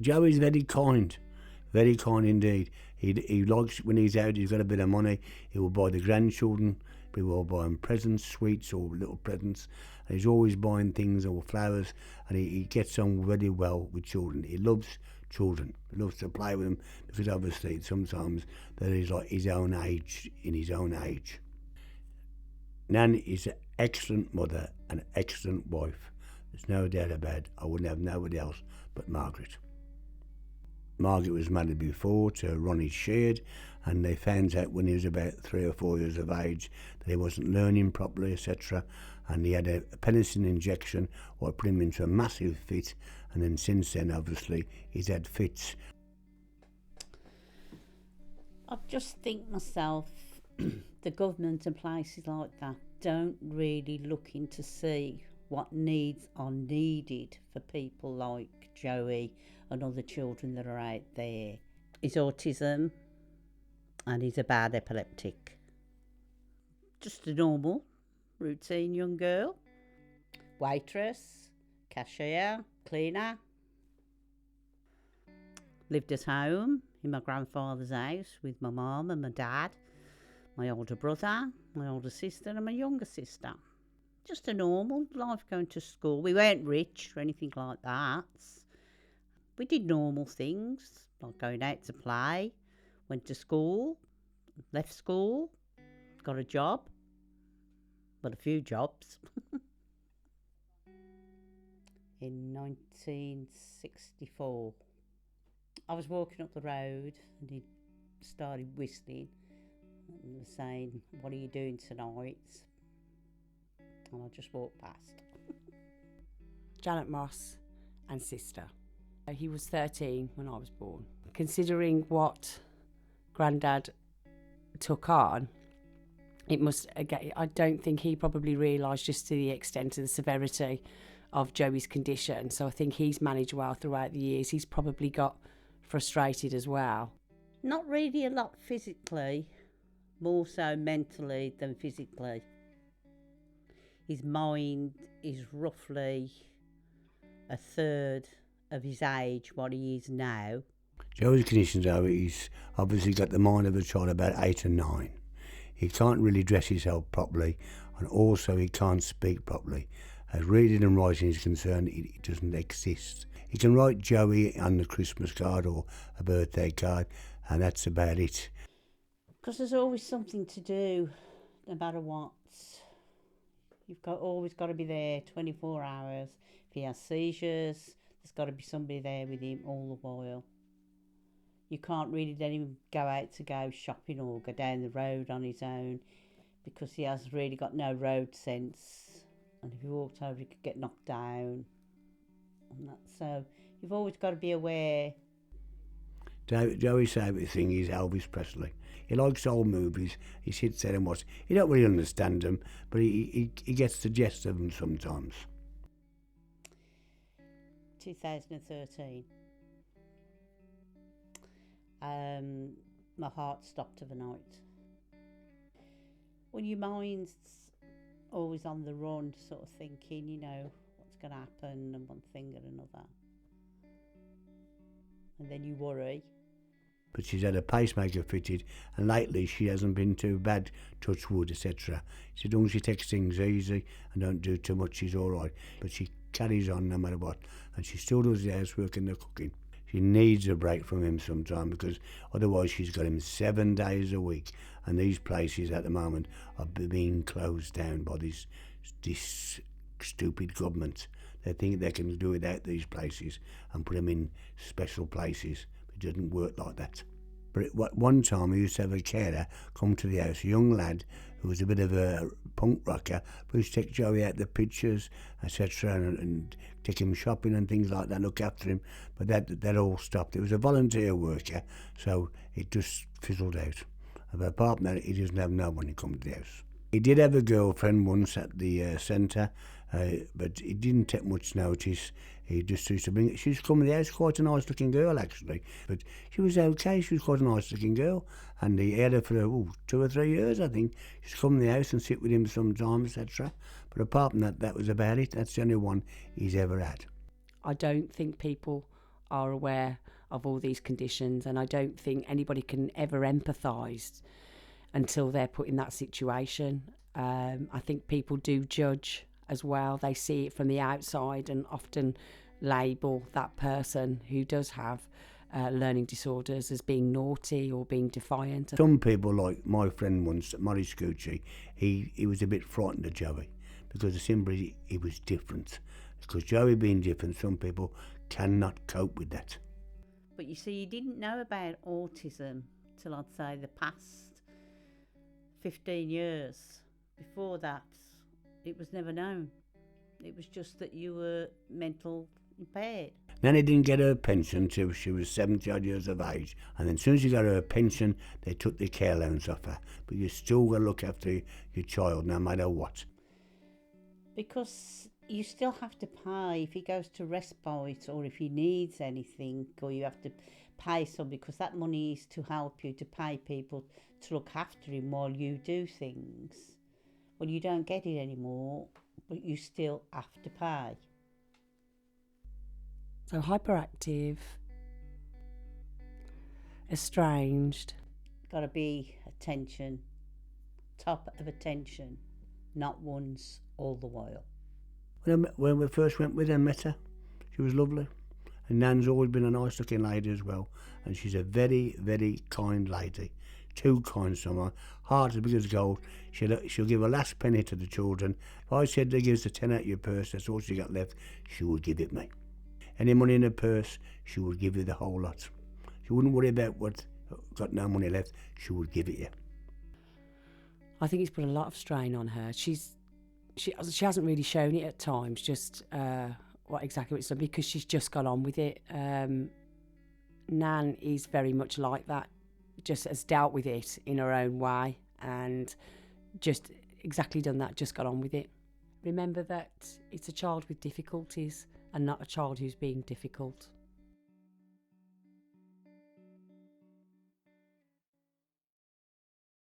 Joey's very kind indeed. He likes when he's out, he's got a bit of money, he will buy the grandchildren, he will buy them presents, sweets or little presents. And he's always buying things or flowers, and he gets on very well with children. He loves children, he loves to play with them because obviously sometimes that is like his own age, in his own age. Nan is an excellent mother and an excellent wife. There's no doubt about it. I wouldn't have nobody else but Margaret. Margaret was married before to Ronnie Sheard, and they found out when he was about 3 or 4 years of age that he wasn't learning properly, etc. And he had a penicillin injection, what put him into a massive fit, and then since then, obviously, he's had fits. I just think myself, the government and places like that don't really look in to see what needs are needed for people like Joey and other children that are out there. He's autism and he's a bad epileptic. Just a normal, routine young girl. Waitress, cashier, cleaner. Lived at home in my grandfather's house with my mum and my dad, my older brother, my older sister and my younger sister. Just a normal life, going to school. We weren't rich or anything like that. We did normal things, like going out to play, went to school, left school, got a job. Well, a few jobs. In 1964, I was walking up the road and he started whistling and was saying, "What are you doing tonight?" And I just walked past. Janet Moss and sister. He was 13 when I was born. Considering what Grandad took on, it must, again, I don't think he probably realised just to the extent of the severity of Joey's condition. So I think he's managed well throughout the years. He's probably got frustrated as well. Not really a lot physically, more so mentally than physically. His mind is roughly a third of his age, what he is now. Joey's conditions are he's obviously got the mind of a child about 8 and 9. He can't really dress himself properly, and also he can't speak properly. As reading and writing is concerned, it doesn't exist. He can write Joey on the Christmas card or a birthday card, and that's about it. Because there's always something to do, no matter what. You've always got to be there 24 hours. If he has seizures, there's got to be somebody there with him all the while. You can't really let him go out to go shopping or go down the road on his own because he has really got no road sense. And if he walked over, he could get knocked down. And that, so you've always got to be aware. Joey's favourite thing is Elvis Presley. He likes old movies. He sits there and watches. He don't really understand them, but he gets the gist of them sometimes. 2013. My heart stopped overnight. When your mind's always on the run, sort of thinking, you know, what's going to happen and one thing and another. And then you worry. But she's had a pacemaker fitted, and lately she hasn't been too bad, touch wood, etc. She as long as she takes things easy and don't do too much, she's all right. But she carries on no matter what, and she still does the housework and the cooking. She needs a break from him sometime because otherwise she's got him 7 days a week, and these places at the moment are being closed down by this stupid government. They think they can do without these places and put them in special places. It doesn't work like that. But at one time, we used to have a carer come to the house, a young lad who was a bit of a punk rocker, but used to take Joey out the pictures, etc., and take him shopping and things like that, look after him. But that all stopped. It was a volunteer worker, so it just fizzled out. But apart from that, he doesn't have no one to come to the house. He did have a girlfriend once at the centre, but he didn't take much notice. He just used to bring it. She's come to the house, quite a nice looking girl actually, but she was okay. She was quite a nice looking girl, and he had her for 2 or 3 years, I think. She'd come to the house and sit with him sometimes, etc. But apart from that, that was about it. That's the only one he's ever had. I don't think people are aware of all these conditions, and I don't think anybody can ever empathise until they're put in that situation. I think people do judge as well. They see it from the outside and often label that person who does have learning disorders as being naughty or being defiant. Some people, like my friend once, Murray Scoochie, he was a bit frightened of Joey because simply he was different. Because Joey being different, some people cannot cope with that. But you see, you didn't know about autism till I'd say the past 15 years. Before that, it was never known. It was just that you were mental impaired. Nanny didn't get her pension till she was 70 odd years of age, and then as soon as she got her pension, they took the care allowance off her. But you still got to look after your child no matter what. Because you still have to pay if he goes to respite or if he needs anything, or you have to pay some, because that money is to help you to pay people to look after him while you do things. Well, you don't get it anymore, but you still have to pay. So hyperactive, estranged. Got to be attention, top of attention, not once, all the while. When we first went with her, met her, she was lovely. And Nan's always been a nice looking lady as well. And she's a very, very kind lady. Too kind someone. Heart as big as gold. She'll give her last penny to the children. If I said to give us a 10 out of your purse, that's all she got left, she would give it me. Any money in her purse, she would give you the whole lot. She wouldn't worry about what got no money left, she would give it you. I think it's put a lot of strain on her. She hasn't really shown it at times, just what exactly it's done, because she's just got on with it. Nan is very much like that, just has dealt with it in her own way and just exactly done that, just got on with it. Remember that it's a child with difficulties and not a child who's being difficult.